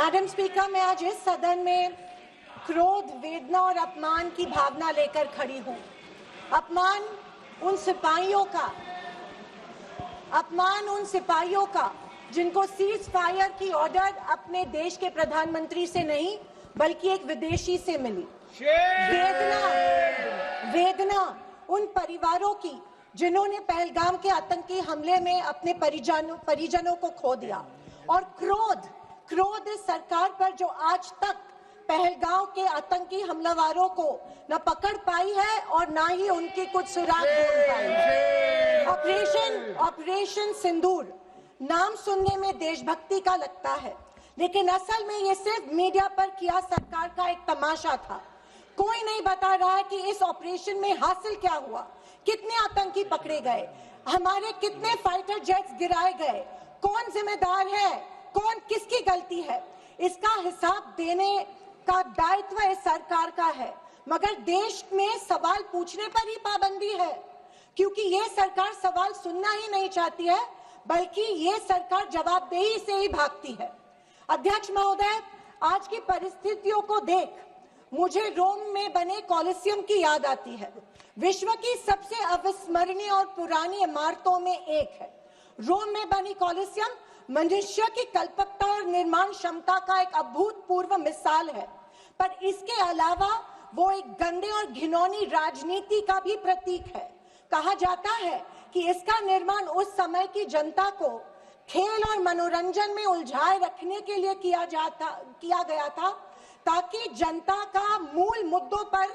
Madam speaker, मैं आज इस सदन में क्रोध, वेदना और अपमान की भावना लेकर खड़ी हूँ। अपमान उन सिपाहियों का जिनको सीज फायर की ऑर्डर अपने देश के प्रधानमंत्री से नहीं बल्कि एक विदेशी से मिली। वेदना उन परिवारों की जिन्होंने पहलगाम के आतंकी हमले में अपने परिजनों को खो दिया। और क्रोध इस सरकार पर जो आज तक पहलगाम के आतंकी हमलावरों को न पकड़ पाई है और न ही उनकी कुछ सुराग ढूंढ पाई है। ऑपरेशन सिंदूर नाम सुनने में देशभक्ति का लगता है, लेकिन असल में ये सिर्फ मीडिया पर किया सरकार का एक तमाशा था। कोई नहीं बता रहा है कि इस ऑपरेशन में हासिल क्या हुआ, कितने आतंकी पकड़े गए, हमारे कितने फाइटर जेट्स गिराए गए, कौन जिम्मेदार है, कौन किसकी गलती है। इसका हिसाब देने का दायित्व इस सरकार का है, मगर देश में सवाल पूछने पर ही पाबंदी है, क्योंकि ये सरकार सवाल सुनना ही नहीं चाहती है, बल्कि ये सरकार जवाबदेही से ही भागती है। अध्यक्ष महोदय, आज की परिस्थितियों को देख मुझे रोम में बने कॉलिसियम की याद आती है। विश्व की सबसे अविस्मरणीय और पुरानी इमारतों में एक है। रोम में बनी कॉलिसियम मनुष्य की कल्पकता और निर्माण क्षमता का एक अभूतपूर्व मिसाल है, पर इसके अलावा वो एक गंदे और घिनौनी राजनीति का भी प्रतीक है। कहा जाता है कि इसका निर्माण उस समय की जनता को खेल और मनोरंजन में उलझाए रखने के लिए किया गया था, ताकि जनता का मूल मुद्दों पर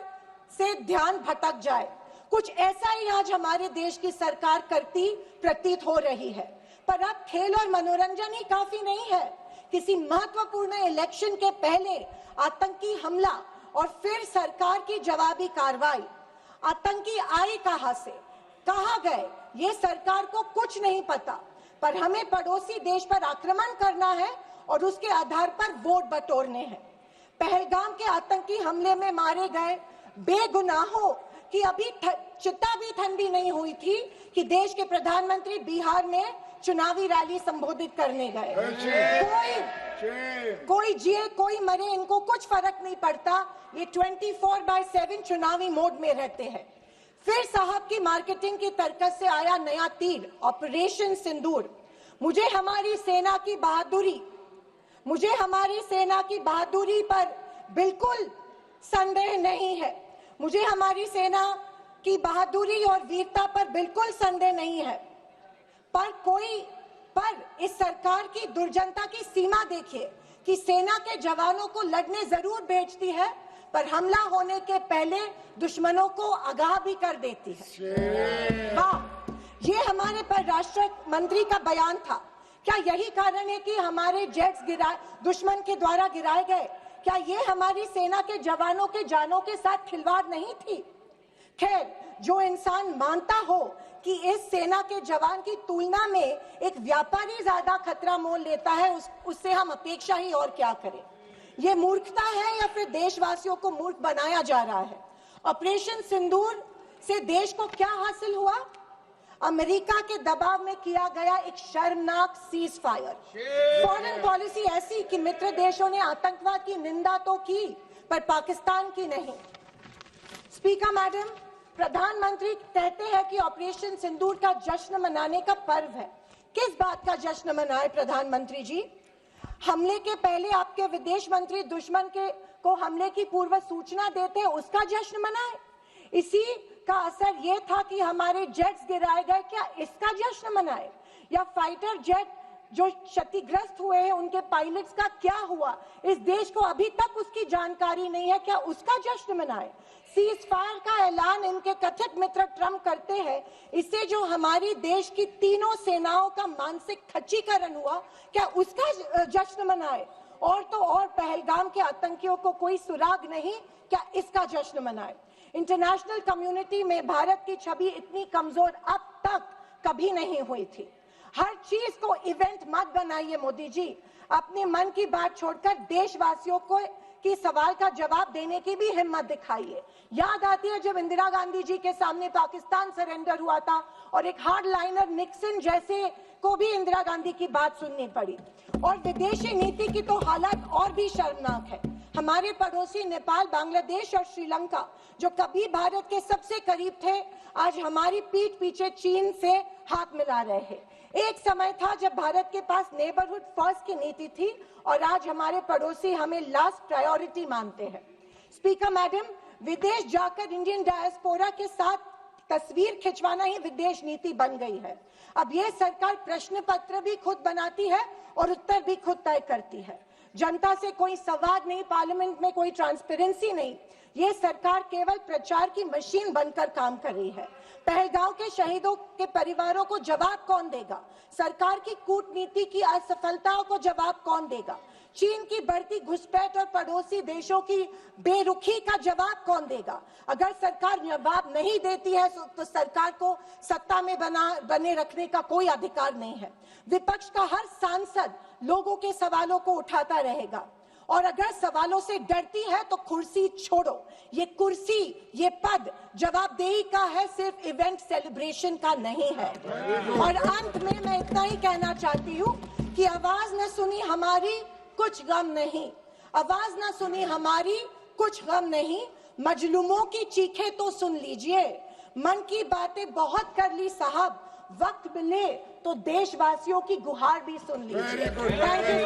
से ध्यान भटक जाए। कुछ ऐसा ही आज हमारे देश की सरकार करती प्रतीत हो रही है। पर अब खेल और मनोरंजन ही काफी नहीं है। किसी महत्वपूर्ण इलेक्शन के पहले आतंकी हमला और फिर सरकार की जवाबी कार्रवाई। आतंकी आए कहां से, कहां गए, ये सरकार को कुछ नहीं पता, पर हमें पड़ोसी देश पर आक्रमण करना है और उसके आधार पर वोट बटोरने हैं। पहलगाम के आतंकी हमले में मारे गए बेगुनाहों की अभी चिता भी ठंडी नहीं हुई थी कि देश के प्रधानमंत्री बिहार में चुनावी रैली संबोधित करने गए। कोई जिए कोई मरे, इनको कुछ फर्क नहीं पड़ता। ये 24/7 चुनावी मोड में रहते हैं। फिर साहब की मार्केटिंग की तरकस से आया नया तीर, ऑपरेशन सिंदूर। मुझे हमारी सेना की बहादुरी पर बिल्कुल संदेह नहीं है। मुझे हमारी सेना की बहादुरी और वीरता पर बिल्कुल संदेह नहीं है, पर इस सरकार की दुर्जनता की सीमा देखिए कि सेना के जवानों को लड़ने जरूर भेजती है, पर हमला होने के पहले दुश्मनों को आगाह भी कर देती है। वाह, ये हमारे परराष्ट्र मंत्री का बयान था। क्या यही कारण है कि हमारे जेट्स दुश्मन के द्वारा गिराए गए? क्या ये हमारी सेना के जवानों के जानों के साथ खिलवाड़ नहीं थी? खैर, जो इंसान मानता हो कि इस सेना के जवान की तुलना में एक व्यापारी ज्यादा खतरा मोल लेता है, उससे हम अपेक्षा ही और क्या करें। ये मूर्खता है या फिर देशवासियों को मूर्ख बनाया जा रहा है? ऑपरेशन सिंदूर से देश को क्या हासिल हुआ? अमेरिका के दबाव में किया गया एक शर्मनाक सीज फायर। फॉरेन पॉलिसी ऐसी कि मित्र देशों ने आतंकवाद की निंदा तो की, पर पाकिस्तान की नहीं। स्पीकर मैडम, प्रधानमंत्री कहते हैं कि ऑपरेशन सिंदूर का जश्न मनाने का पर्व है। किस बात का जश्न मनाए प्रधानमंत्री जी? हमले के पहले आपके विदेश मंत्री दुश्मन को हमले की पूर्व सूचना देते, उसका जश्न मनाए? इसी का असर ये था कि हमारे जेट्स गिराए गए, क्या इसका जश्न मनाए? या फाइटर जेट जो क्षतिग्रस्त हुए हैं उनके पायलट्स का क्या हुआ? इस देश को अभी तक उसकी जानकारी नहीं है, क्या उसका जश्न मनाए? सीज फायर का ऐलान इनके कथित मित्र ट्रंप करते हैं, इससे जो हमारी देश की तीनों सेनाओं का मानसिक खच्चीकरण हुआ, क्या उसका जश्न मनाए? और तो और पहलगाम के आतंकियों को कोई सुराग नहीं, क्या इसका जश्न मनाए? इंटरनेशनल कम्युनिटी में भारत की छवि इतनी कमजोर अब तक कभी नहीं हुई थी। हर चीज को इवेंट मत बनाइए मोदी जी। अपने मन की बात छोड़कर देशवासियों को की सवाल का जवाब देने की भी हिम्मत दिखाइए। याद आती है जब इंदिरा गांधी जी के सामने पाकिस्तान सरेंडर हुआ था और एक हार्ड लाइनर निक्सन जैसे को भी इंदिरा गांधी की बात सुननी पड़ी। और विदेशी नीति की तो हालत और भी शर्मनाक है। हमारे पड़ोसी नेपाल, बांग्लादेश और श्रीलंका, जो कभी भारत के सबसे करीब थे, आज हमारी पीठ पीछे चीन से हाथ मिला रहे हैं। एक समय था जब भारत के पास नेबरहुड फर्स्ट की नीति थी और आज हमारे पड़ोसी हमें लास्ट प्रायोरिटी मानते हैं। स्पीकर मैडम, विदेश जाकर इंडियन डायस्पोरा के साथ तस्वीर खिंचवाना ही विदेश नीति बन गई है। अब ये सरकार प्रश्न पत्र भी खुद बनाती है और उत्तर भी खुद तय करती है। जनता से कोई संवाद नहीं, पार्लियामेंट में कोई ट्रांसपेरेंसी नहीं। ये सरकार केवल प्रचार की मशीन बनकर काम कर रही है। पहलगांव के शहीदों के परिवारों को जवाब कौन देगा? सरकार की कूटनीति की असफलताओं को जवाब कौन देगा? चीन की बढ़ती घुसपैठ और पड़ोसी देशों की बेरुखी का जवाब कौन देगा? अगर सरकार जवाब नहीं देती है तो सरकार को सत्ता में बने रखने का कोई अधिकार नहीं है। विपक्ष का हर सांसद लोगों के सवालों को उठाता रहेगा और अगर सवालों से डरती है तो कुर्सी छोड़ो। ये कुर्सी, ये पद जवाबदेही का है, सिर्फ इवेंट सेलिब्रेशन का नहीं है। और अंत में मैं इतना ही कहना चाहती हूँ कि आवाज न सुनी हमारी, कुछ गम नहीं। आवाज ना सुनी हमारी, कुछ गम नहीं। मजलूमों की चीखें तो सुन लीजिए। मन की बातें बहुत कर ली साहब, वक्त मिले तो देशवासियों की गुहार भी सुन लीजिए। Thank you.